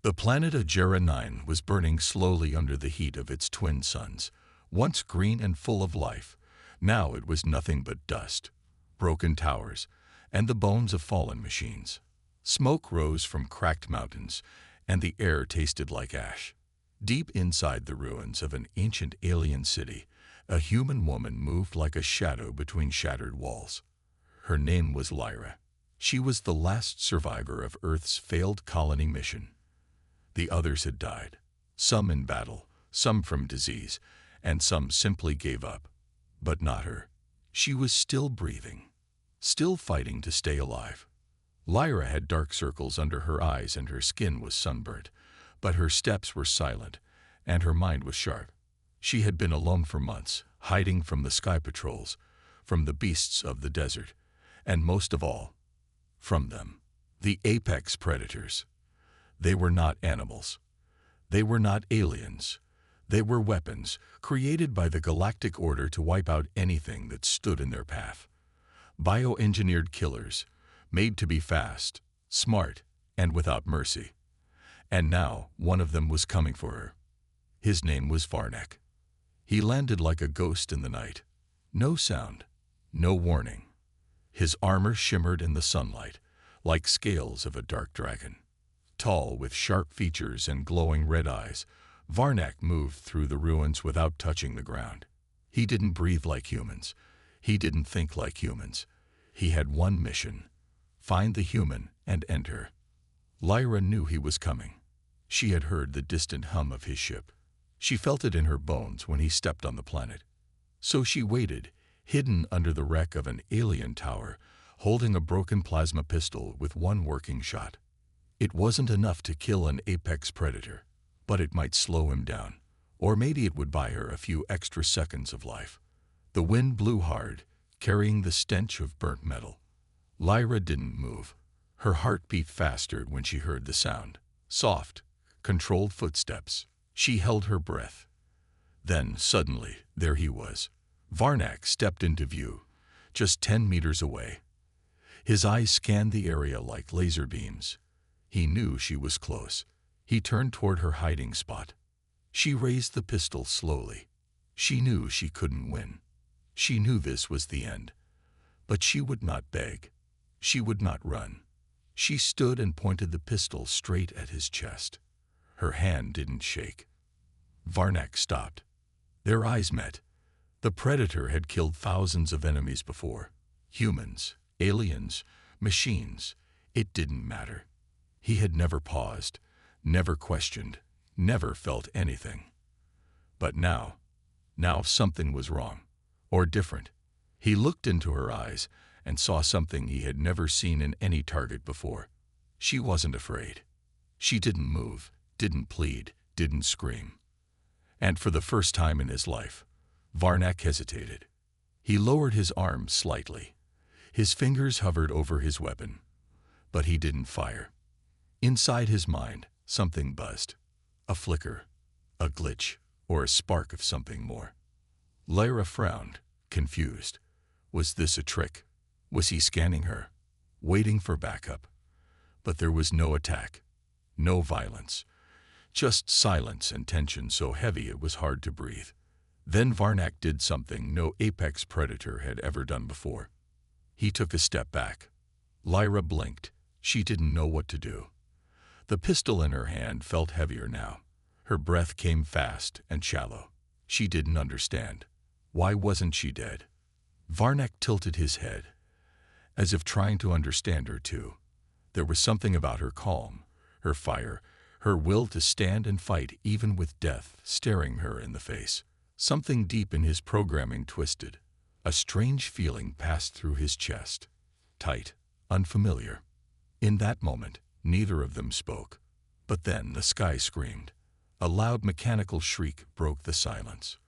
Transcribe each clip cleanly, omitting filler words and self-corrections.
The planet Ajera 9 was burning slowly under the heat of its twin suns. Once green and full of life, now it was nothing but dust, broken towers, and the bones of fallen machines. Smoke rose from cracked mountains, and the air tasted like ash. Deep inside the ruins of an ancient alien city, a human woman moved like a shadow between shattered walls. Her name was Lyra. She was the last survivor of Earth's failed colony mission. The others had died, some in battle, some from disease, and some simply gave up. But not her. She was still breathing, still fighting to stay alive. Lyra had dark circles under her eyes and her skin was sunburnt, but her steps were silent and her mind was sharp. She had been alone for months, hiding from the sky patrols, from the beasts of the desert, and most of all, from them, the apex predators. They were not animals. They were not aliens. They were weapons created by the Galactic Order to wipe out anything that stood in their path. Bioengineered killers, made to be fast, smart, and without mercy. And now one of them was coming for her. His name was Varnak. He landed like a ghost in the night. No sound, no warning. His armor shimmered in the sunlight, like scales of a dark dragon. Tall, with sharp features and glowing red eyes, Varnak moved through the ruins without touching the ground. He didn't breathe like humans. He didn't think like humans. He had one mission: find the human and end her. Lyra knew he was coming. She had heard the distant hum of his ship. She felt it in her bones when he stepped on the planet. So she waited, hidden under the wreck of an alien tower, holding a broken plasma pistol with one working shot. It wasn't enough to kill an apex predator, but it might slow him down, or maybe it would buy her a few extra seconds of life. The wind blew hard, carrying the stench of burnt metal. Lyra didn't move. Her heart beat faster when she heard the sound. Soft, controlled footsteps. She held her breath. Then, suddenly, there he was. Varnak stepped into view, just 10 meters away. His eyes scanned the area like laser beams. He knew she was close. He turned toward her hiding spot. She raised the pistol slowly. She knew she couldn't win. She knew this was the end. But she would not beg. She would not run. She stood and pointed the pistol straight at his chest. Her hand didn't shake. Varnak stopped. Their eyes met. The predator had killed thousands of enemies before. Humans, aliens, machines. It didn't matter. He had never paused, never questioned, never felt anything. But now something was wrong, or different. He looked into her eyes and saw something he had never seen in any target before. She wasn't afraid. She didn't move, didn't plead, didn't scream. And for the first time in his life, Varnak hesitated. He lowered his arm slightly. His fingers hovered over his weapon, but he didn't fire. Inside his mind, something buzzed. A flicker, a glitch, or a spark of something more. Lyra frowned, confused. Was this a trick? Was he scanning her, waiting for backup? But there was no attack, no violence, just silence and tension so heavy it was hard to breathe. Then Varnak did something no apex predator had ever done before. He took a step back. Lyra blinked. She didn't know what to do. The pistol in her hand felt heavier now. Her breath came fast and shallow. She didn't understand. Why wasn't she dead? Varnak tilted his head, as if trying to understand her too. There was something about her calm, her fire, her will to stand and fight even with death staring her in the face. Something deep in his programming twisted. A strange feeling passed through his chest. Tight, unfamiliar. In that moment, neither of them spoke. But then the sky screamed. A loud mechanical shriek broke the silence.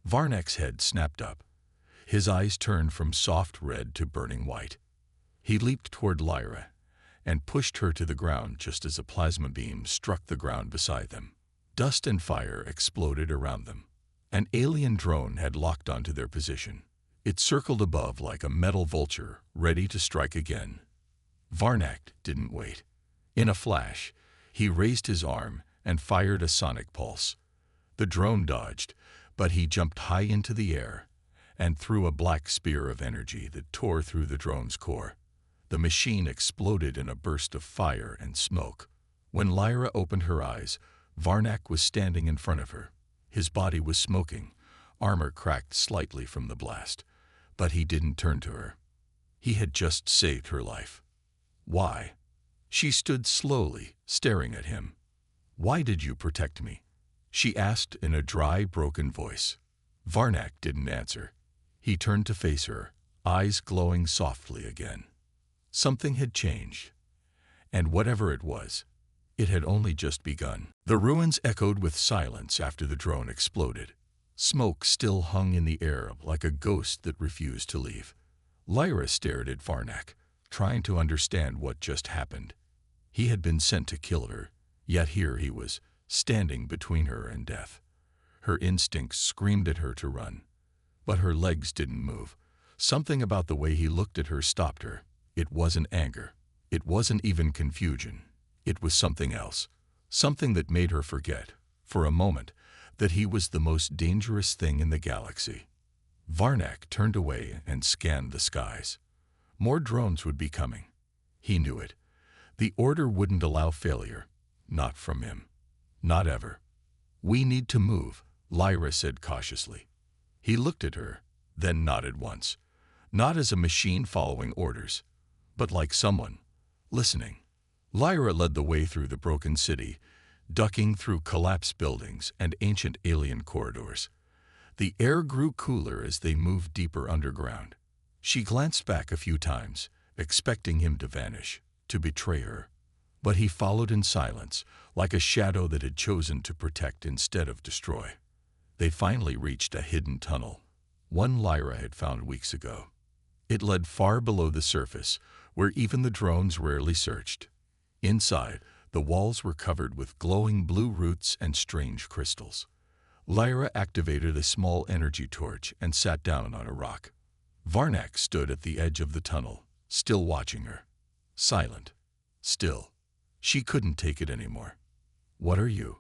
Varnak's head snapped up. His eyes turned from soft red to burning white. He leaped toward Lyra and pushed her to the ground just as a plasma beam struck the ground beside them. Dust and fire exploded around them. An alien drone had locked onto their position. It circled above like a metal vulture, ready to strike again. Varnak didn't wait. In a flash, He raised his arm and fired a sonic pulse. The drone dodged, but he jumped high into the air and threw a black spear of energy that tore through the drone's core. The machine exploded in a burst of fire and smoke. When Lyra opened her eyes, Varnak was standing in front of her. His body was smoking, armor cracked slightly from the blast, but he didn't turn to her. He had just saved her life. Why? She stood slowly, staring at him. Why did you protect me? She asked in a dry, broken voice. Varnak didn't answer. He turned to face her, eyes glowing softly again. Something had changed, and whatever it was, it had only just begun. The ruins echoed with silence after the drone exploded. Smoke still hung in the air like a ghost that refused to leave. Lyra stared at Varnak, trying to understand what just happened. He had been sent to kill her, yet here he was, standing between her and death. Her instincts screamed at her to run, but her legs didn't move. Something about the way he looked at her stopped her. It wasn't anger. It wasn't even confusion. It was something else. Something that made her forget, for a moment, that he was the most dangerous thing in the galaxy. Varnak turned away and scanned the skies. More drones would be coming. He knew it. The order wouldn't allow failure. Not from him. Not ever. We need to move, Lyra said cautiously. He looked at her, then nodded once. Not as a machine following orders, but like someone listening. Lyra led the way through the broken city, ducking through collapsed buildings and ancient alien corridors. The air grew cooler as they moved deeper underground. She glanced back a few times, expecting him to vanish, to betray her. But he followed in silence, like a shadow that had chosen to protect instead of destroy. They finally reached a hidden tunnel, one Lyra had found weeks ago. It led far below the surface, where even the drones rarely searched. Inside, the walls were covered with glowing blue roots and strange crystals. Lyra activated a small energy torch and sat down on a rock. Varnak stood at the edge of the tunnel, still watching her. Silent. Still. She couldn't take it anymore. "What are you?"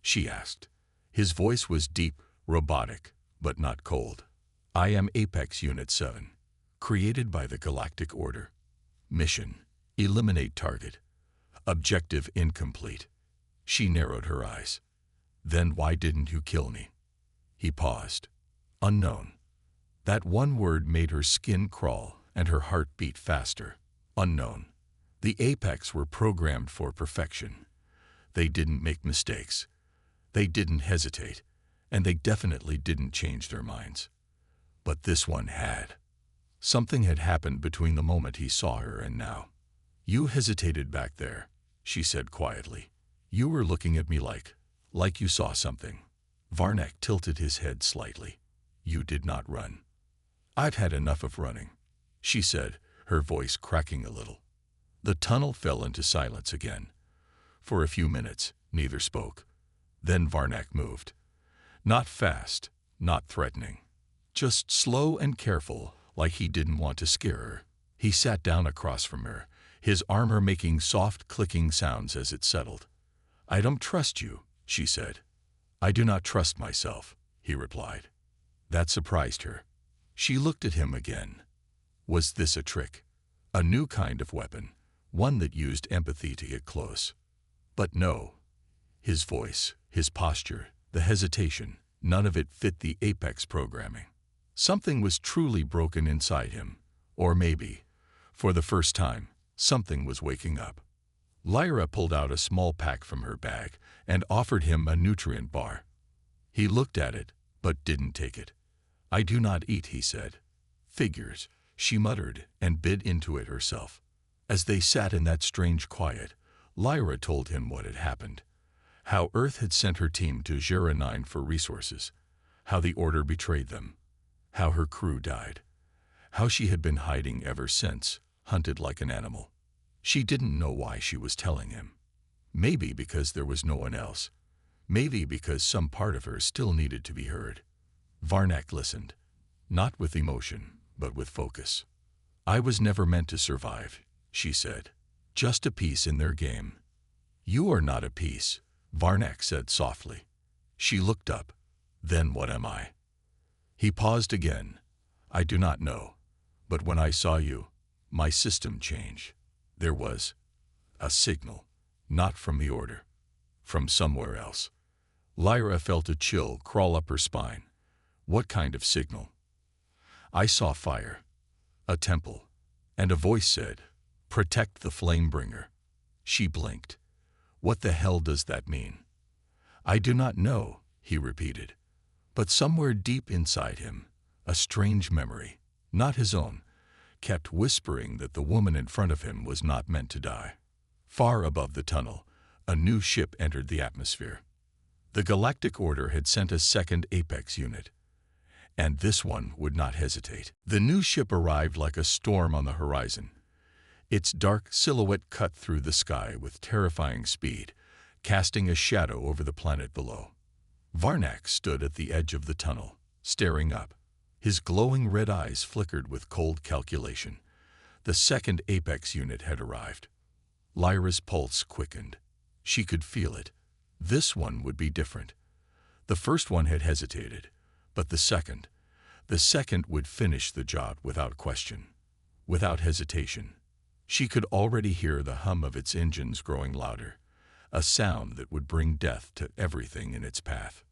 she asked. His voice was deep, robotic, but not cold. "I am Apex Unit 7, created by the Galactic Order. Mission: eliminate target. Objective incomplete." She narrowed her eyes. "Then why didn't you kill me?" He paused. Unknown. That one word made her skin crawl and her heart beat faster. Unknown. The Apex were programmed for perfection. They didn't make mistakes. They didn't hesitate, and they definitely didn't change their minds. But this one had. Something had happened between the moment he saw her and now. "You hesitated back there," she said quietly. "You were looking at me like you saw something." Varnak tilted his head slightly. "You did not run." "I've had enough of running," she said, her voice cracking a little. The tunnel fell into silence again. For a few minutes, neither spoke. Then Varnak moved. Not fast, not threatening. Just slow and careful, like he didn't want to scare her. He sat down across from her, his armor making soft clicking sounds as it settled. "I don't trust you," she said. "I do not trust myself," he replied. That surprised her. She looked at him again. Was this a trick? A new kind of weapon? One that used empathy to get close? But no. His voice, his posture, the hesitation, none of it fit the Apex programming. Something was truly broken inside him. Or maybe, for the first time, something was waking up. Lyra pulled out a small pack from her bag and offered him a nutrient bar. He looked at it, but didn't take it. "I do not eat," he said. "Figures," she muttered and bit into it herself. As they sat in that strange quiet, Lyra told him what had happened. How Earth had sent her team to Zera 9 for resources. How the Order betrayed them. How her crew died. How she had been hiding ever since, hunted like an animal. She didn't know why she was telling him. Maybe because there was no one else. Maybe because some part of her still needed to be heard. Varnak listened. Not with emotion, but with focus. "I was never meant to survive," she said. "Just a piece in their game." "You are not a piece," Varnak said softly. She looked up. "Then what am I?" He paused again. "I do not know. But when I saw you, my system changed. There was a signal, not from the Order, from somewhere else." Lyra felt a chill crawl up her spine. "What kind of signal?" "I saw fire, a temple, and a voice said, 'Protect the Flamebringer.'" She blinked. "What the hell does that mean?" "I do not know," he repeated. But somewhere deep inside him, a strange memory, not his own, kept whispering that the woman in front of him was not meant to die. Far above the tunnel, a new ship entered the atmosphere. The Galactic Order had sent a second Apex unit, and this one would not hesitate. The new ship arrived like a storm on the horizon. Its dark silhouette cut through the sky with terrifying speed, casting a shadow over the planet below. Varnak stood at the edge of the tunnel, staring up. His glowing red eyes flickered with cold calculation. The second Apex unit had arrived. Lyra's pulse quickened. She could feel it. This one would be different. The first one had hesitated, but the second would finish the job without question, without hesitation. She could already hear the hum of its engines growing louder, a sound that would bring death to everything in its path.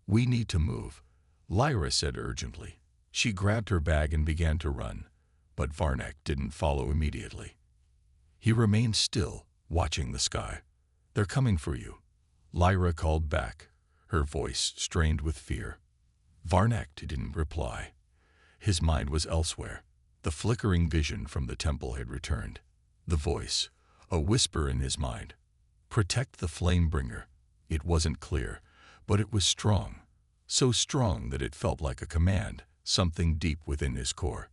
"We need to move," Lyra said urgently. She grabbed her bag and began to run, but Varnak didn't follow immediately. He remained still, watching the sky. "They're coming for you," Lyra called back, her voice strained with fear. Varnak didn't reply. His mind was elsewhere. The flickering vision from the temple had returned. The voice, a whisper in his mind. "Protect the Flamebringer." It wasn't clear, but it was strong. So strong that it felt like a command, something deep within his core.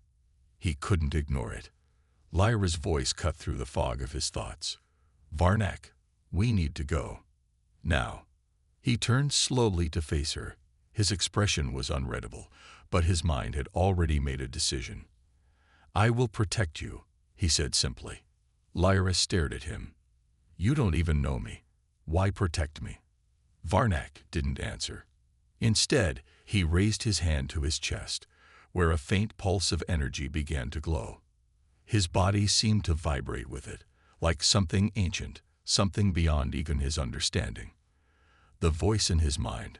He couldn't ignore it. Lyra's voice cut through the fog of his thoughts. "Varnak, we need to go. Now." He turned slowly to face her. His expression was unreadable, but his mind had already made a decision. "I will protect you," he said simply. Lyra stared at him. "You don't even know me. Why protect me?" Varnak didn't answer. Instead, he raised his hand to his chest, where a faint pulse of energy began to glow. His body seemed to vibrate with it, like something ancient, something beyond even his understanding. The voice in his mind,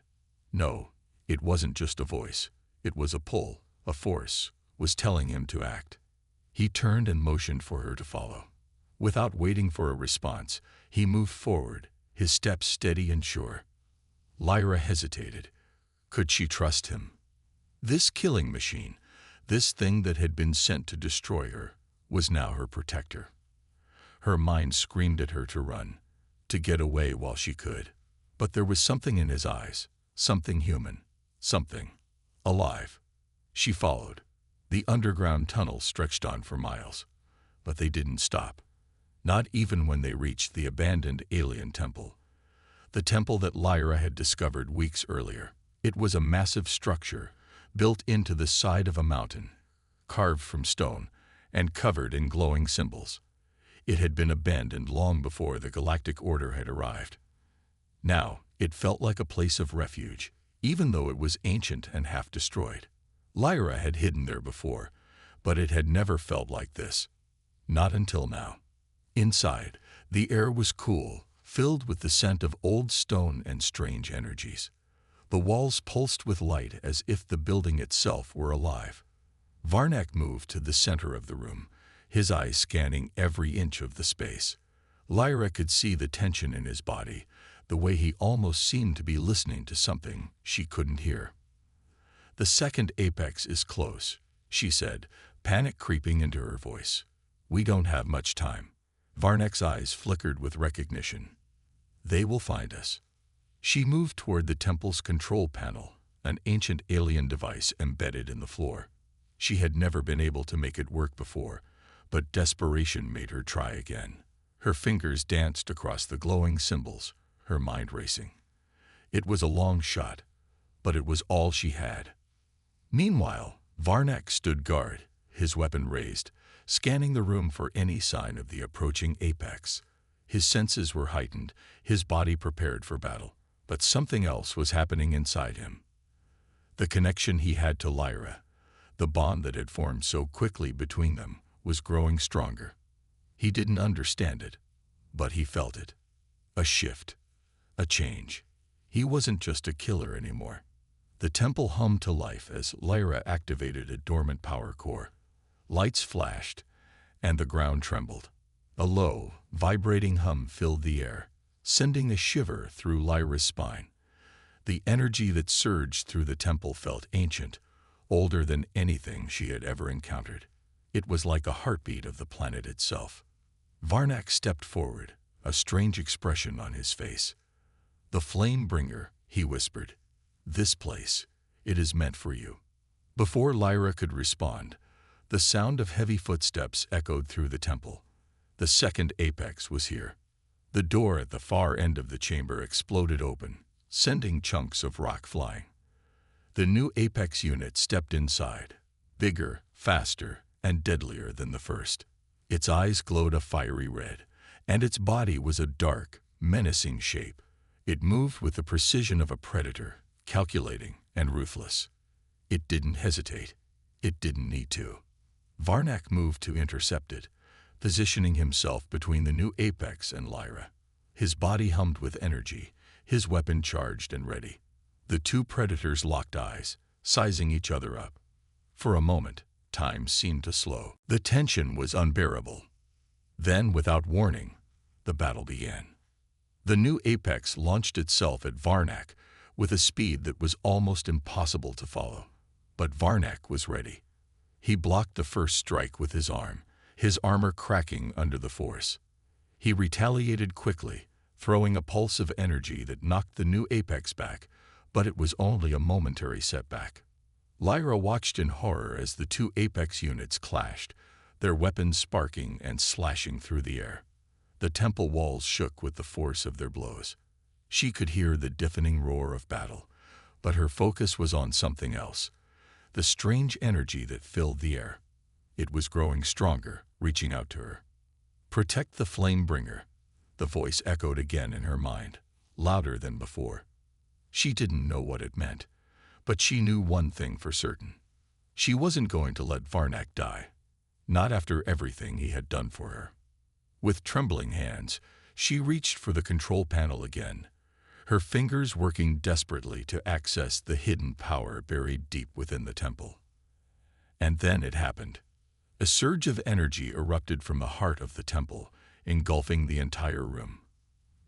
no, it wasn't just a voice, it was a pull, a force, was telling him to act. He turned and motioned for her to follow. Without waiting for a response, he moved forward, his steps steady and sure. Lyra hesitated. Could she trust him? This killing machine, this thing that had been sent to destroy her, was now her protector. Her mind screamed at her to run, to get away while she could. But there was something in his eyes, something human, something alive. She followed. The underground tunnel stretched on for miles, but they didn't stop. Not even when they reached the abandoned alien temple. The temple that Lyra had discovered weeks earlier. It was a massive structure, built into the side of a mountain, carved from stone, and covered in glowing symbols. It had been abandoned long before the Galactic Order had arrived. Now, it felt like a place of refuge, even though it was ancient and half destroyed. Lyra had hidden there before, but it had never felt like this. Not until now. Inside, the air was cool, filled with the scent of old stone and strange energies. The walls pulsed with light as if the building itself were alive. Varnak moved to the center of the room, his eyes scanning every inch of the space. Lyra could see the tension in his body, the way he almost seemed to be listening to something she couldn't hear. "The second apex is close," she said, panic creeping into her voice. "We don't have much time." Varnak's eyes flickered with recognition. "They will find us." She moved toward the temple's control panel, an ancient alien device embedded in the floor. She had never been able to make it work before, but desperation made her try again. Her fingers danced across the glowing symbols, her mind racing. It was a long shot, but it was all she had. Meanwhile, Varnak stood guard, his weapon raised, scanning the room for any sign of the approaching apex. His senses were heightened, his body prepared for battle. But something else was happening inside him. The connection he had to Lyra, the bond that had formed so quickly between them, was growing stronger. He didn't understand it, but he felt it. A shift, a change. He wasn't just a killer anymore. The temple hummed to life as Lyra activated a dormant power core. Lights flashed, and the ground trembled. A low, vibrating hum filled the air, sending a shiver through Lyra's spine. The energy that surged through the temple felt ancient, older than anything she had ever encountered. It was like a heartbeat of the planet itself. Varnak stepped forward, a strange expression on his face. "The Flame Bringer," he whispered. "This place, it is meant for you." Before Lyra could respond, the sound of heavy footsteps echoed through the temple. The second apex was here. The door at the far end of the chamber exploded open, sending chunks of rock flying. The new apex unit stepped inside, bigger, faster, and deadlier than the first. Its eyes glowed a fiery red, and its body was a dark, menacing shape. It moved with the precision of a predator, calculating and ruthless. It didn't hesitate. It didn't need to. Varnak moved to intercept it, positioning himself between the new apex and Lyra. His body hummed with energy, his weapon charged and ready. The two predators locked eyes, sizing each other up. For a moment, time seemed to slow. The tension was unbearable. Then, without warning, the battle began. The new apex launched itself at Varnak with a speed that was almost impossible to follow. But Varnak was ready. He blocked the first strike with his arm, his armor cracking under the force. He retaliated quickly, throwing a pulse of energy that knocked the new apex back, but it was only a momentary setback. Lyra watched in horror as the two apex units clashed, their weapons sparking and slashing through the air. The temple walls shook with the force of their blows. She could hear the deafening roar of battle, but her focus was on something else, the strange energy that filled the air. It was growing stronger, reaching out to her. "Protect the Flame Bringer," the voice echoed again in her mind, louder than before. She didn't know what it meant, but she knew one thing for certain. She wasn't going to let Varnak die, not after everything he had done for her. With trembling hands, she reached for the control panel again, her fingers working desperately to access the hidden power buried deep within the temple. And then it happened. A surge of energy erupted from the heart of the temple, engulfing the entire room.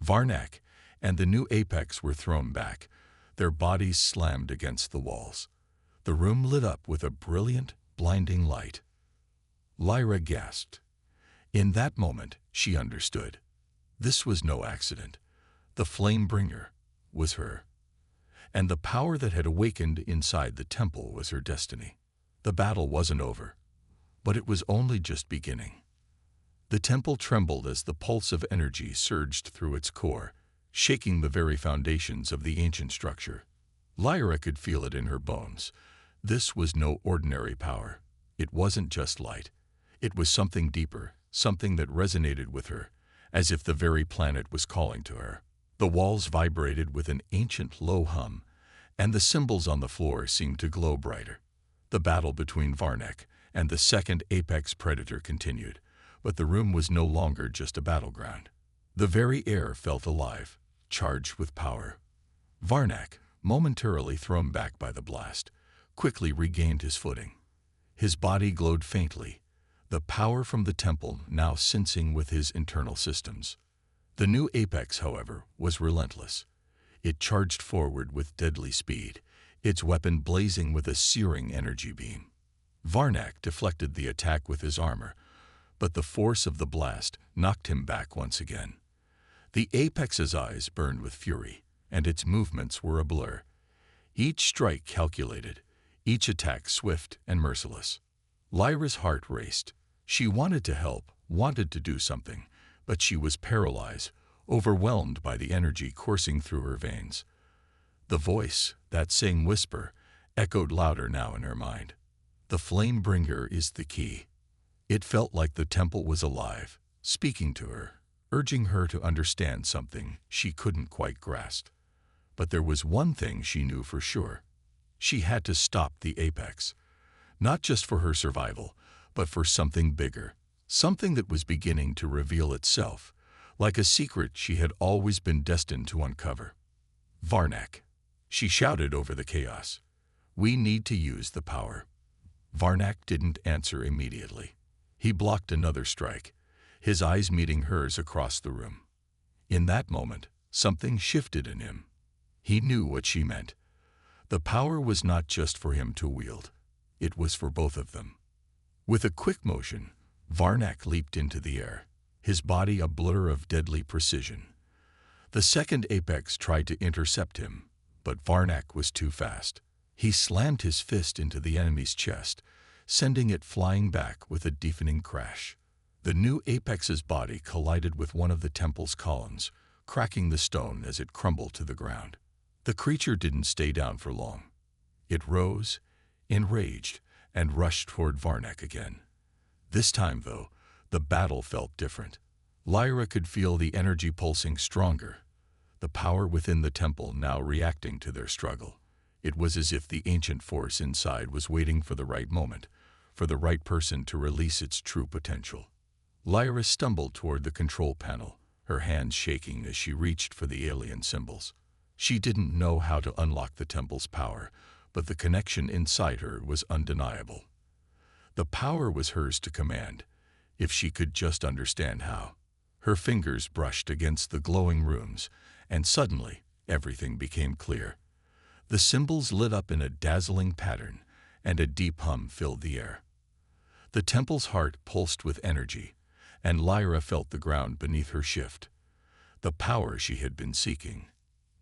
Varnak and the new apex were thrown back, their bodies slammed against the walls. The room lit up with a brilliant, blinding light. Lyra gasped. In that moment, she understood. This was no accident. The Flame Bringer was her. And the power that had awakened inside the temple was her destiny. The battle wasn't over, but it was only just beginning. The temple trembled as the pulse of energy surged through its core, shaking the very foundations of the ancient structure. Lyra could feel it in her bones. This was no ordinary power. It wasn't just light. It was something deeper, something that resonated with her, as if the very planet was calling to her. The walls vibrated with an ancient low hum, and the symbols on the floor seemed to glow brighter. The battle between Varnak and the second apex predator continued, but the room was no longer just a battleground. The very air felt alive, charged with power. Varnak, momentarily thrown back by the blast, quickly regained his footing. His body glowed faintly, the power from the temple now sensing with his internal systems. The new apex, however, was relentless. It charged forward with deadly speed, its weapon blazing with a searing energy beam. Varnak deflected the attack with his armor, but the force of the blast knocked him back once again. The apex's eyes burned with fury, and its movements were a blur. Each strike calculated, each attack swift and merciless. Lyra's heart raced. She wanted to help, wanted to do something, but she was paralyzed, overwhelmed by the energy coursing through her veins. The voice, that same whisper, echoed louder now in her mind. The Flame Bringer is the key. It felt like the temple was alive, speaking to her, urging her to understand something she couldn't quite grasp. But there was one thing she knew for sure. She had to stop the apex, not just for her survival, but for something bigger, something that was beginning to reveal itself, like a secret she had always been destined to uncover. "Varnak," she shouted over the chaos. "We need to use the power." Varnak didn't answer immediately. He blocked another strike, his eyes meeting hers across the room. In that moment, something shifted in him. He knew what she meant. The power was not just for him to wield. It was for both of them. With a quick motion, Varnak leaped into the air, his body a blur of deadly precision. The second apex tried to intercept him, but Varnak was too fast. He slammed his fist into the enemy's chest, sending it flying back with a deafening crash. The new apex's body collided with one of the temple's columns, cracking the stone as it crumbled to the ground. The creature didn't stay down for long. It rose, enraged, and rushed toward Varnak again. This time, though, the battle felt different. Lyra could feel the energy pulsing stronger, the power within the temple now reacting to their struggle. It was as if the ancient force inside was waiting for the right moment, for the right person to release its true potential. Lyra stumbled toward the control panel, her hands shaking as she reached for the alien symbols. She didn't know how to unlock the temple's power, but the connection inside her was undeniable. The power was hers to command, if she could just understand how. Her fingers brushed against the glowing runes, and suddenly everything became clear. The symbols lit up in a dazzling pattern, and a deep hum filled the air. The temple's heart pulsed with energy, and Lyra felt the ground beneath her shift. The power she had been seeking,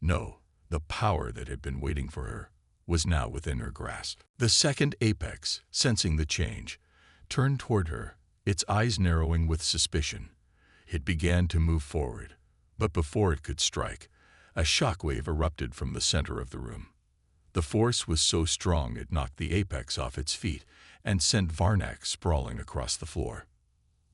no, the power that had been waiting for her, was now within her grasp. The second apex, sensing the change, turned toward her, its eyes narrowing with suspicion. It began to move forward, but before it could strike, a shockwave erupted from the center of the room. The force was so strong it knocked the apex off its feet and sent Varnak sprawling across the floor.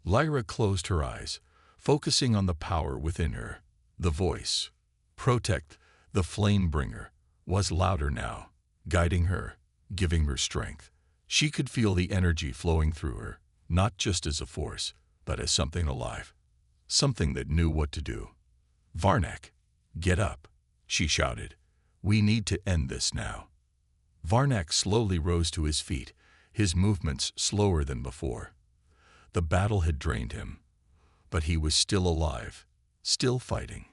Lyra closed her eyes, focusing on the power within her. The voice, "Protect the flame bringer," was louder now, guiding her, giving her strength. She could feel the energy flowing through her, not just as a force, but as something alive, something that knew what to do. "Varnak, get up," she shouted. "We need to end this now." Varnak slowly rose to his feet, his movements slower than before. The battle had drained him, but he was still alive, still fighting.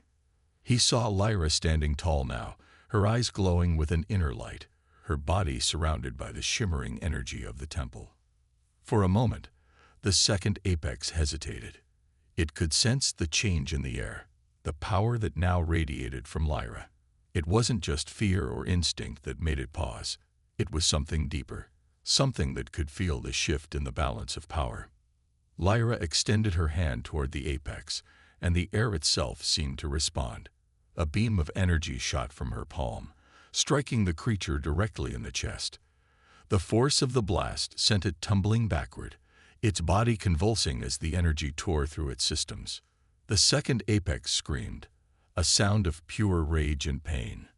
He saw Lyra standing tall now, her eyes glowing with an inner light, her body surrounded by the shimmering energy of the temple. For a moment, the second apex hesitated. It could sense the change in the air, the power that now radiated from Lyra. It wasn't just fear or instinct that made it pause. It was something deeper, something that could feel the shift in the balance of power. Lyra extended her hand toward the apex, and the air itself seemed to respond. A beam of energy shot from her palm, striking the creature directly in the chest. The force of the blast sent it tumbling backward, its body convulsing as the energy tore through its systems. The second apex screamed, a sound of pure rage and pain.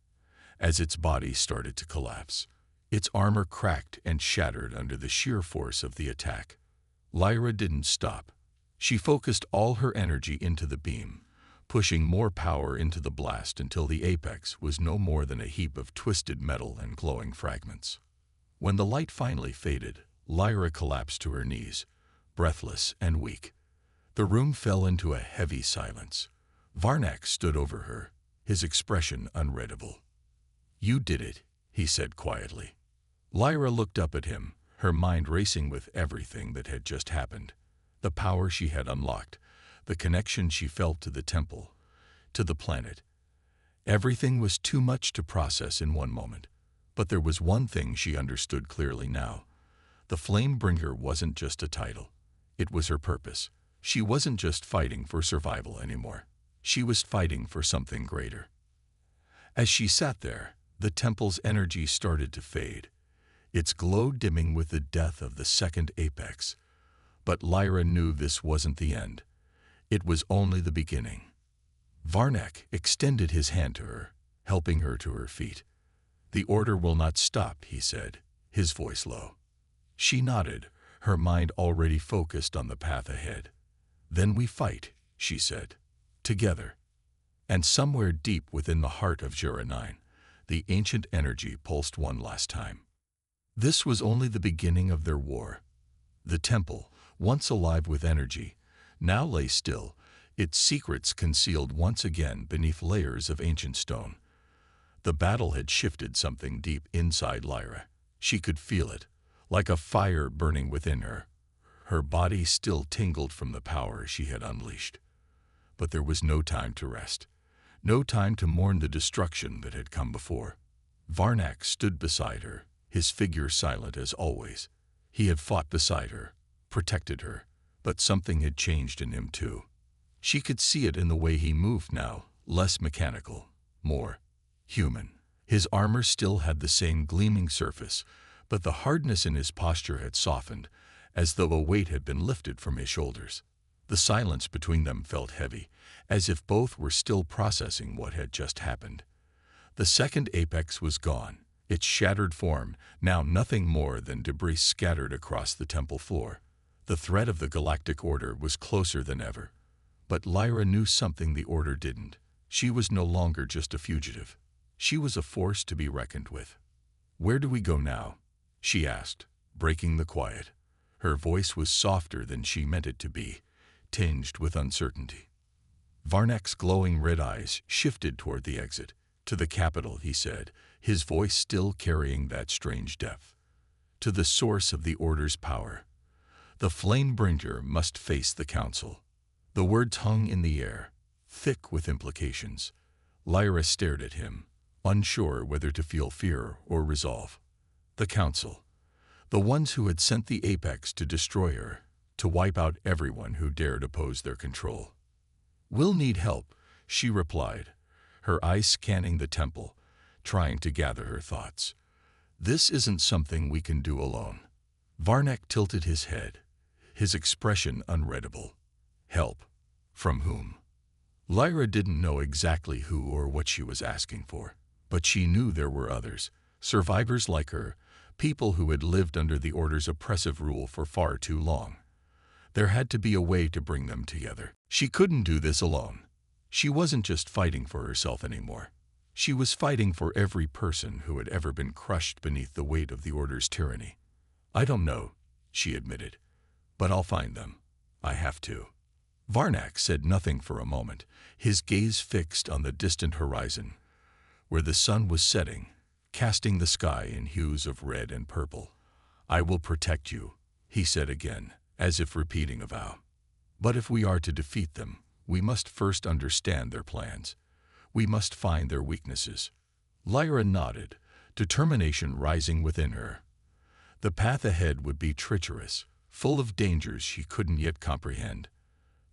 As its body started to collapse, its armor cracked and shattered under the sheer force of the attack. Lyra didn't stop. She focused all her energy into the beam, pushing more power into the blast until the apex was no more than a heap of twisted metal and glowing fragments. When the light finally faded, Lyra collapsed to her knees, breathless and weak. The room fell into a heavy silence. Varnak stood over her, his expression unreadable. "You did it," he said quietly. Lyra looked up at him, her mind racing with everything that had just happened. The power she had unlocked, the connection she felt to the temple, to the planet. Everything was too much to process in one moment. But there was one thing she understood clearly now. The Flamebringer wasn't just a title. It was her purpose. She wasn't just fighting for survival anymore. She was fighting for something greater. As she sat there, the temple's energy started to fade, its glow dimming with the death of the second apex. But Lyra knew this wasn't the end. It was only the beginning. Varnak extended his hand to her, helping her to her feet. "The order will not stop," he said, his voice low. She nodded, her mind already focused on the path ahead. "Then we fight," she said, "together." And somewhere deep within the heart of Jura-9, the ancient energy pulsed one last time. This was only the beginning of their war. The temple, once alive with energy, now lay still, its secrets concealed once again beneath layers of ancient stone. The battle had shifted something deep inside Lyra. She could feel it, like a fire burning within her. Her body still tingled from the power she had unleashed. But there was no time to rest, no time to mourn the destruction that had come before. Varnak stood beside her, his figure silent as always. He had fought beside her, protected her, but something had changed in him too. She could see it in the way he moved now, less mechanical, more human. His armor still had the same gleaming surface, but the hardness in his posture had softened, as though a weight had been lifted from his shoulders. The silence between them felt heavy, as if both were still processing what had just happened. The second apex was gone, its shattered form now nothing more than debris scattered across the temple floor. The threat of the Galactic Order was closer than ever. But Lyra knew something the Order didn't. She was no longer just a fugitive. She was a force to be reckoned with. "Where do we go now?" she asked, breaking the quiet. Her voice was softer than she meant it to be, tinged with uncertainty. Varnak's glowing red eyes shifted toward the exit. "To the capital," he said, his voice still carrying that strange depth. "To the source of the Order's power. The Flamebringer must face the Council." The words hung in the air, thick with implications. Lyra stared at him, unsure whether to feel fear or resolve. The Council. The ones who had sent the Apex to destroy her, to wipe out everyone who dared oppose their control. "We'll need help," she replied, her eyes scanning the temple, trying to gather her thoughts. "This isn't something we can do alone." Varnak tilted his head, his expression unreadable. Help? From whom? Lyra didn't know exactly who or what she was asking for, but she knew there were others, survivors like her, people who had lived under the Order's oppressive rule for far too long. There had to be a way to bring them together. She couldn't do this alone. She wasn't just fighting for herself anymore. She was fighting for every person who had ever been crushed beneath the weight of the Order's tyranny. "I don't know," she admitted, "but I'll find them. I have to." Varnak said nothing for a moment, his gaze fixed on the distant horizon, where the sun was setting, casting the sky in hues of red and purple. "I will protect you," he said again, as if repeating a vow. "But if we are to defeat them, we must first understand their plans. We must find their weaknesses." Lyra nodded, determination rising within her. The path ahead would be treacherous, full of dangers she couldn't yet comprehend.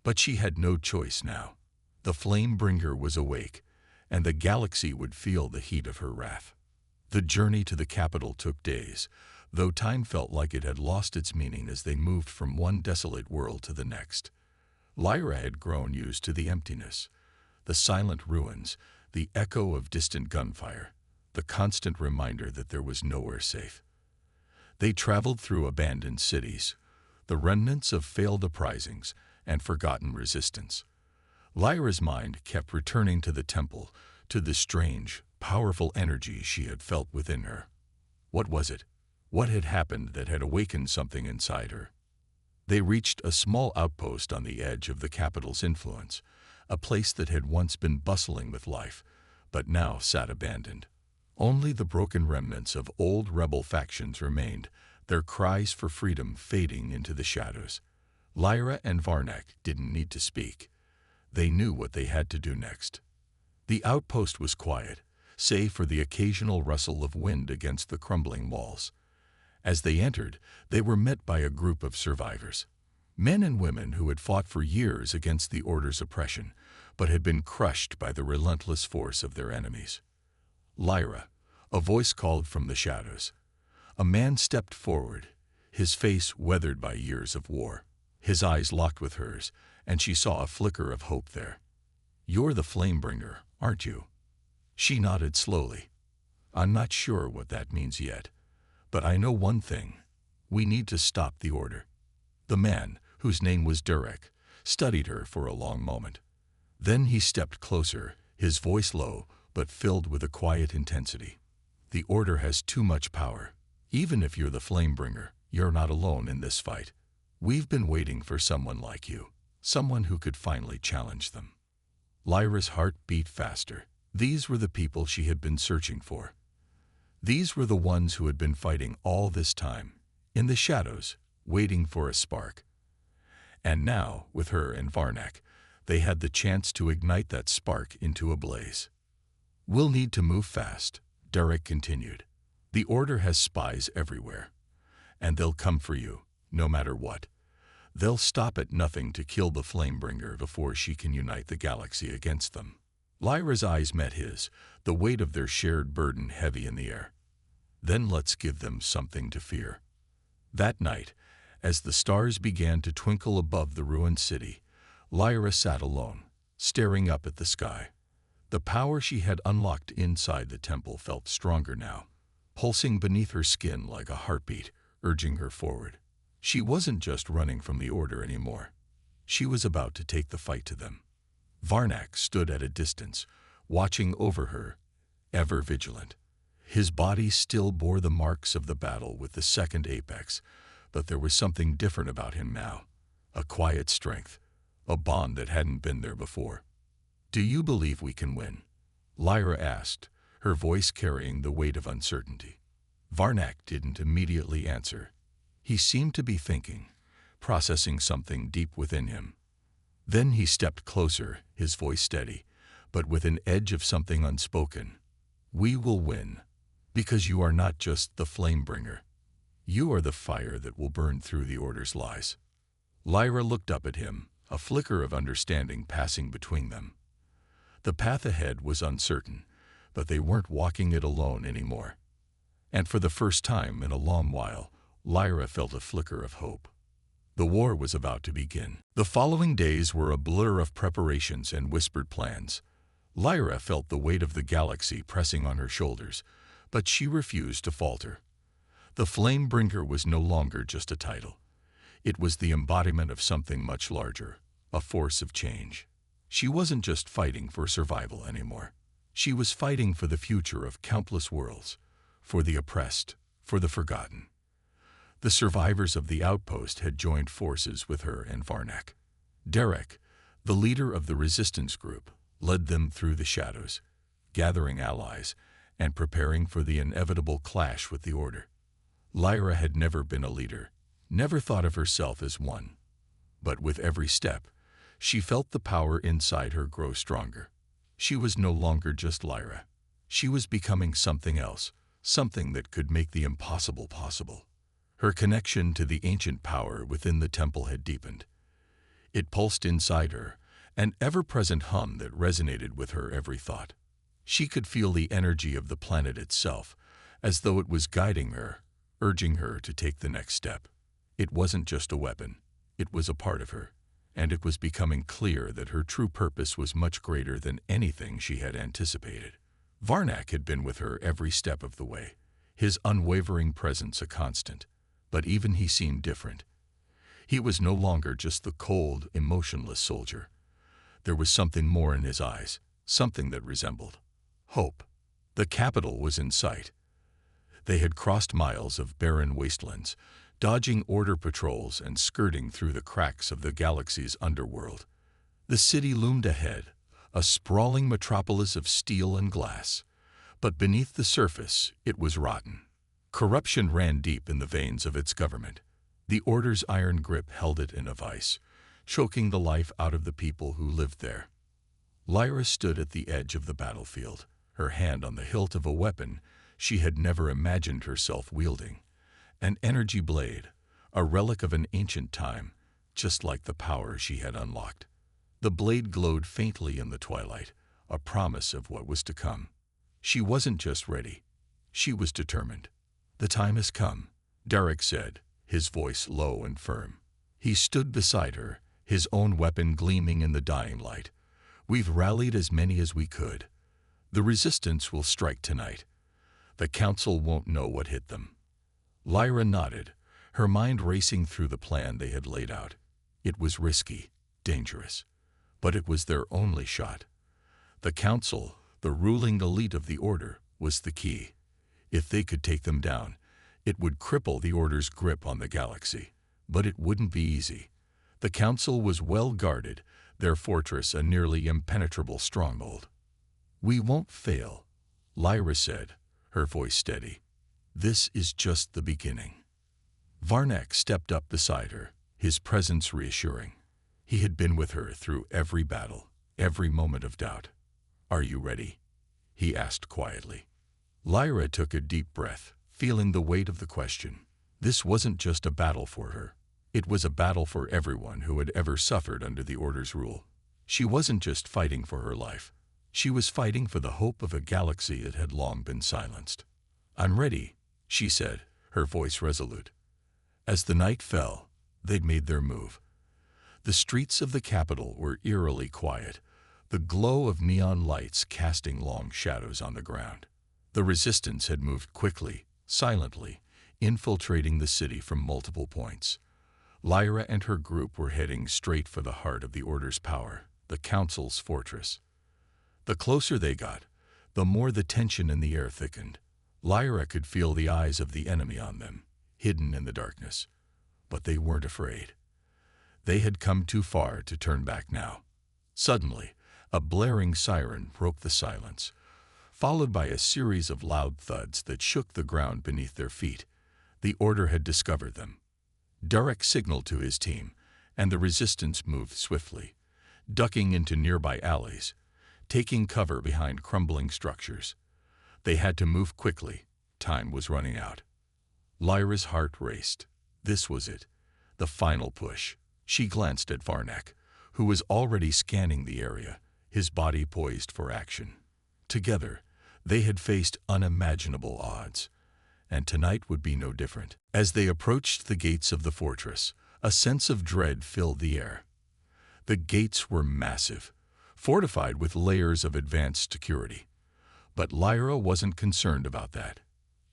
But she had no choice now. The Flamebringer was awake, and the galaxy would feel the heat of her wrath. The journey to the capital took days, though time felt like it had lost its meaning as they moved from one desolate world to the next. Lyra had grown used to the emptiness, the silent ruins, the echo of distant gunfire, the constant reminder that there was nowhere safe. They traveled through abandoned cities, the remnants of failed uprisings and forgotten resistance. Lyra's mind kept returning to the temple, to the strange, powerful energy she had felt within her. What was it? What had happened that had awakened something inside her? They reached a small outpost on the edge of the capital's influence, a place that had once been bustling with life, but now sat abandoned. Only the broken remnants of old rebel factions remained, their cries for freedom fading into the shadows. Lyra and Varnak didn't need to speak. They knew what they had to do next. The outpost was quiet, save for the occasional rustle of wind against the crumbling walls. As they entered, they were met by a group of survivors. Men and women who had fought for years against the Order's oppression, but had been crushed by the relentless force of their enemies. "Lyra," a voice called from the shadows. A man stepped forward, his face weathered by years of war. His eyes locked with hers, and she saw a flicker of hope there. "You're the Flamebringer, aren't you?" She nodded slowly. "I'm not sure what that means yet, but I know one thing. We need to stop the Order." The man, whose name was Derek, studied her for a long moment. Then he stepped closer, his voice low but filled with a quiet intensity. "The Order has too much power. Even if you're the Flamebringer, you're not alone in this fight. We've been waiting for someone like you, someone who could finally challenge them." Lyra's heart beat faster. These were the people she had been searching for. These were the ones who had been fighting all this time, in the shadows, waiting for a spark. And now, with her and Varnak, they had the chance to ignite that spark into a blaze. "We'll need to move fast," Derek continued. "The Order has spies everywhere, and they'll come for you, no matter what. They'll stop at nothing to kill the Flamebringer before she can unite the galaxy against them." Lyra's eyes met his, the weight of their shared burden heavy in the air. "Then let's give them something to fear." That night, as the stars began to twinkle above the ruined city, Lyra sat alone, staring up at the sky. The power she had unlocked inside the temple felt stronger now, pulsing beneath her skin like a heartbeat, urging her forward. She wasn't just running from the Order anymore. She was about to take the fight to them. Varnak stood at a distance, watching over her, ever vigilant. His body still bore the marks of the battle with the second apex, but there was something different about him now. A quiet strength, a bond that hadn't been there before. "Do you believe we can win?" Lyra asked, her voice carrying the weight of uncertainty. Varnak didn't immediately answer. He seemed to be thinking, processing something deep within him. Then he stepped closer, his voice steady, but with an edge of something unspoken. "We will win, because you are not just the Flamebringer. You are the fire that will burn through the Order's lies." Lyra looked up at him, a flicker of understanding passing between them. The path ahead was uncertain, but they weren't walking it alone anymore. And for the first time in a long while, Lyra felt a flicker of hope. The war was about to begin. The following days were a blur of preparations and whispered plans. Lyra felt the weight of the galaxy pressing on her shoulders, but she refused to falter. The Flamebringer was no longer just a title. It was the embodiment of something much larger, a force of change. She wasn't just fighting for survival anymore. She was fighting for the future of countless worlds, for the oppressed, for the forgotten. The survivors of the outpost had joined forces with her and Varnak. Derek, the leader of the resistance group, led them through the shadows, gathering allies and preparing for the inevitable clash with the Order. Lyra had never been a leader, never thought of herself as one. But with every step, she felt the power inside her grow stronger. She was no longer just Lyra. She was becoming something else, something that could make the impossible possible. Her connection to the ancient power within the temple had deepened. It pulsed inside her, an ever-present hum that resonated with her every thought. She could feel the energy of the planet itself, as though it was guiding her, urging her to take the next step. It wasn't just a weapon, it was a part of her, and it was becoming clear that her true purpose was much greater than anything she had anticipated. Varnak had been with her every step of the way, his unwavering presence a constant, but even he seemed different. He was no longer just the cold, emotionless soldier. There was something more in his eyes, something that resembled hope. The capital was in sight. They had crossed miles of barren wastelands, dodging Order patrols and skirting through the cracks of the galaxy's underworld. The city loomed ahead, a sprawling metropolis of steel and glass. But beneath the surface, it was rotten. Corruption ran deep in the veins of its government. The Order's iron grip held it in a vice, choking the life out of the people who lived there. Lyra stood at the edge of the battlefield, her hand on the hilt of a weapon she had never imagined herself wielding. An energy blade, a relic of an ancient time, just like the power she had unlocked. The blade glowed faintly in the twilight, a promise of what was to come. She wasn't just ready, she was determined. "The time has come," Derek said, his voice low and firm. He stood beside her, his own weapon gleaming in the dying light. "We've rallied as many as we could. The resistance will strike tonight. The council won't know what hit them." Lyra nodded, her mind racing through the plan they had laid out. It was risky, dangerous, but it was their only shot. The council, the ruling elite of the Order, was the key. If they could take them down, it would cripple the Order's grip on the galaxy. But it wouldn't be easy. The council was well guarded, their fortress a nearly impenetrable stronghold. "We won't fail," Lyra said, her voice steady. "This is just the beginning." Varnak stepped up beside her, his presence reassuring. He had been with her through every battle, every moment of doubt. "Are you ready?" he asked quietly. Lyra took a deep breath, feeling the weight of the question. This wasn't just a battle for her. It was a battle for everyone who had ever suffered under the Order's rule. She wasn't just fighting for her life. She was fighting for the hope of a galaxy that had long been silenced. "I'm ready," she said, her voice resolute. As the night fell, they'd made their move. The streets of the capital were eerily quiet, the glow of neon lights casting long shadows on the ground. The resistance had moved quickly, silently, infiltrating the city from multiple points. Lyra and her group were heading straight for the heart of the Order's power, the Council's fortress. The closer they got, the more the tension in the air thickened. Lyra could feel the eyes of the enemy on them, hidden in the darkness. But they weren't afraid. They had come too far to turn back now. Suddenly, a blaring siren broke the silence, followed by a series of loud thuds that shook the ground beneath their feet. The Order had discovered them. Durek signaled to his team, and the resistance moved swiftly, ducking into nearby alleys, taking cover behind crumbling structures. They had to move quickly. Time was running out. Lyra's heart raced. This was it, the final push. She glanced at Varnak, who was already scanning the area, his body poised for action. Together, they had faced unimaginable odds, and tonight would be no different. As they approached the gates of the fortress, a sense of dread filled the air. The gates were massive, fortified with layers of advanced security. But Lyra wasn't concerned about that.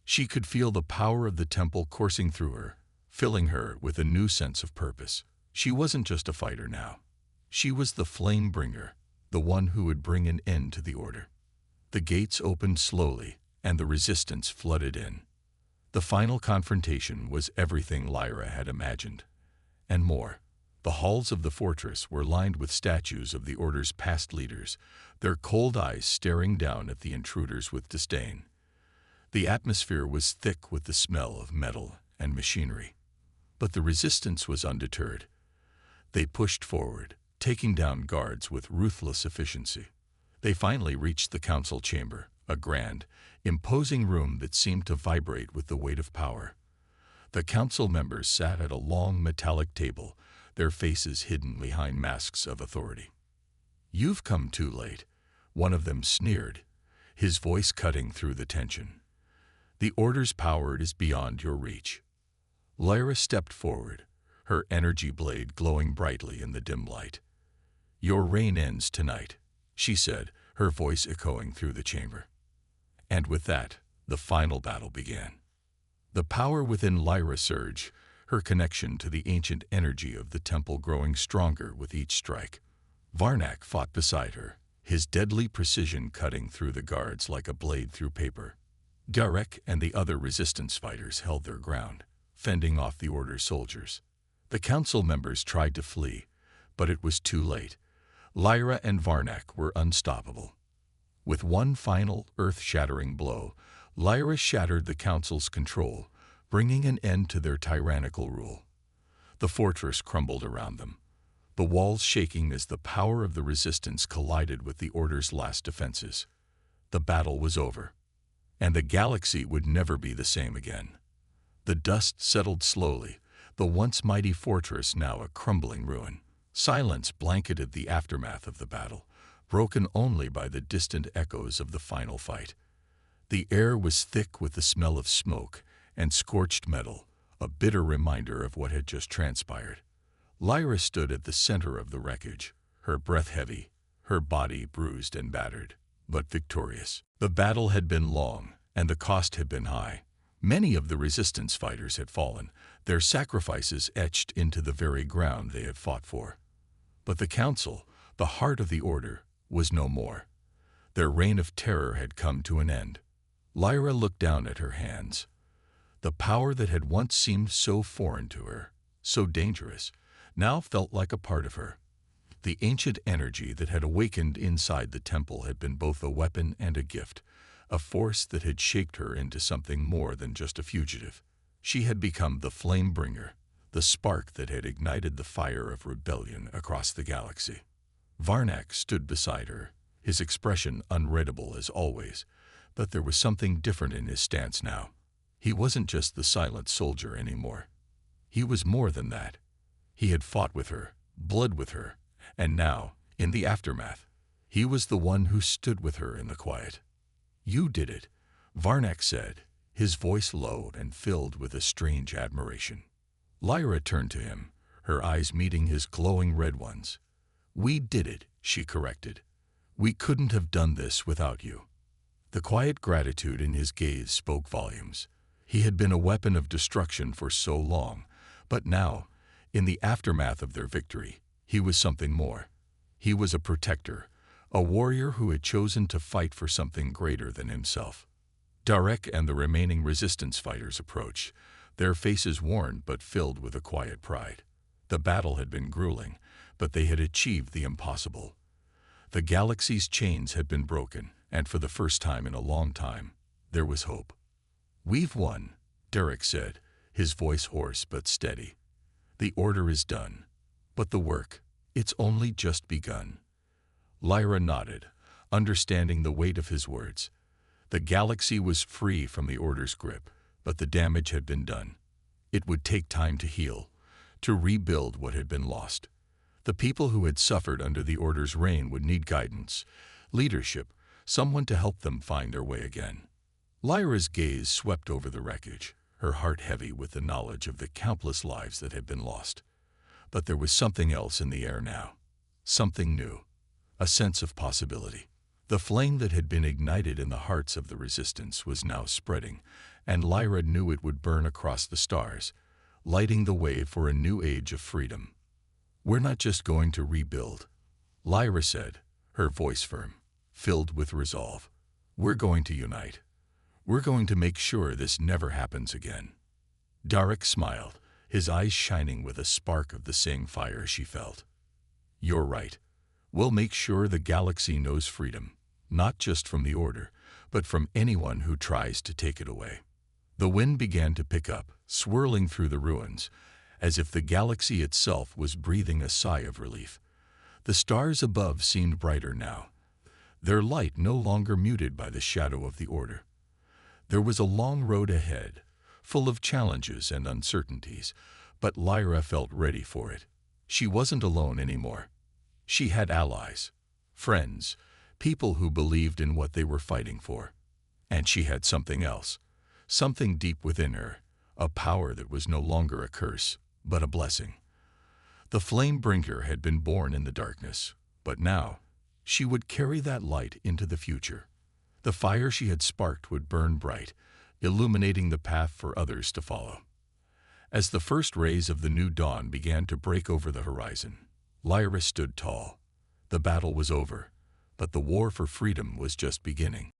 She could feel the power of the temple coursing through her, filling her with a new sense of purpose. She wasn't just a fighter now. She was the flame bringer, the one who would bring an end to the Order. The gates opened slowly, and the resistance flooded in. The final confrontation was everything Lyra had imagined, and more. The halls of the fortress were lined with statues of the Order's past leaders, their cold eyes staring down at the intruders with disdain. The atmosphere was thick with the smell of metal and machinery. But the resistance was undeterred. They pushed forward, taking down guards with ruthless efficiency. They finally reached the council chamber, a grand, imposing room that seemed to vibrate with the weight of power. The council members sat at a long metallic table, their faces hidden behind masks of authority. "You've come too late," one of them sneered, his voice cutting through the tension. "The Order's power is beyond your reach." Lyra stepped forward, her energy blade glowing brightly in the dim light. "Your reign ends tonight," she said, her voice echoing through the chamber. And with that, the final battle began. The power within Lyra surged, her connection to the ancient energy of the temple growing stronger with each strike. Varnak fought beside her, his deadly precision cutting through the guards like a blade through paper. Durek and the other resistance fighters held their ground, fending off the Order's soldiers. The council members tried to flee, but it was too late. Lyra and Varnak were unstoppable. With one final, earth-shattering blow, Lyra shattered the council's control, bringing an end to their tyrannical rule. The fortress crumbled around them, the walls shaking as the power of the resistance collided with the Order's last defenses. The battle was over, and the galaxy would never be the same again. The dust settled slowly, the once mighty fortress now a crumbling ruin. Silence blanketed the aftermath of the battle, broken only by the distant echoes of the final fight. The air was thick with the smell of smoke and scorched metal, a bitter reminder of what had just transpired. Lyra stood at the center of the wreckage, her breath heavy, her body bruised and battered, but victorious. The battle had been long, and the cost had been high. Many of the resistance fighters had fallen, their sacrifices etched into the very ground they had fought for. But the Council, the heart of the Order, was no more. Their reign of terror had come to an end. Lyra looked down at her hands. The power that had once seemed so foreign to her, so dangerous, now felt like a part of her. The ancient energy that had awakened inside the temple had been both a weapon and a gift, a force that had shaped her into something more than just a fugitive. She had become the flame bringer, the spark that had ignited the fire of rebellion across the galaxy. Varnak stood beside her, his expression unreadable as always, but there was something different in his stance now. He wasn't just the silent soldier anymore. He was more than that. He had fought with her, bled with her, and now, in the aftermath, he was the one who stood with her in the quiet. "You did it," Varnak said, his voice low and filled with a strange admiration. Lyra turned to him, her eyes meeting his glowing red ones. "We did it," she corrected. "We couldn't have done this without you." The quiet gratitude in his gaze spoke volumes. He had been a weapon of destruction for so long, but now, in the aftermath of their victory, he was something more. He was a protector, a warrior who had chosen to fight for something greater than himself. Darek and the remaining resistance fighters approached, their faces worn but filled with a quiet pride. The battle had been grueling, but they had achieved the impossible. The galaxy's chains had been broken, and for the first time in a long time, there was hope. "We've won," Derek said, his voice hoarse but steady. "The Order is done. But the work, it's only just begun." Lyra nodded, understanding the weight of his words. The galaxy was free from the Order's grip, but the damage had been done. It would take time to heal, to rebuild what had been lost. The people who had suffered under the Order's reign would need guidance, leadership, someone to help them find their way again. Lyra's gaze swept over the wreckage, her heart heavy with the knowledge of the countless lives that had been lost. But there was something else in the air now, something new, a sense of possibility. The flame that had been ignited in the hearts of the resistance was now spreading, and Lyra knew it would burn across the stars, lighting the way for a new age of freedom. "We're not just going to rebuild," Lyra said, her voice firm, filled with resolve. "We're going to unite. We're going to make sure this never happens again." Darek smiled, his eyes shining with a spark of the same fire she felt. "You're right. We'll make sure the galaxy knows freedom, not just from the Order, but from anyone who tries to take it away." The wind began to pick up, swirling through the ruins, as if the galaxy itself was breathing a sigh of relief. The stars above seemed brighter now, their light no longer muted by the shadow of the Order. There was a long road ahead, full of challenges and uncertainties, but Lyra felt ready for it. She wasn't alone anymore. She had allies, friends, people who believed in what they were fighting for. And she had something else, something deep within her, a power that was no longer a curse, but a blessing. The flame bringer had been born in the darkness, but now she would carry that light into the future. The fire she had sparked would burn bright, illuminating the path for others to follow. As the first rays of the new dawn began to break over the horizon, Lyra stood tall. The battle was over, but the war for freedom was just beginning.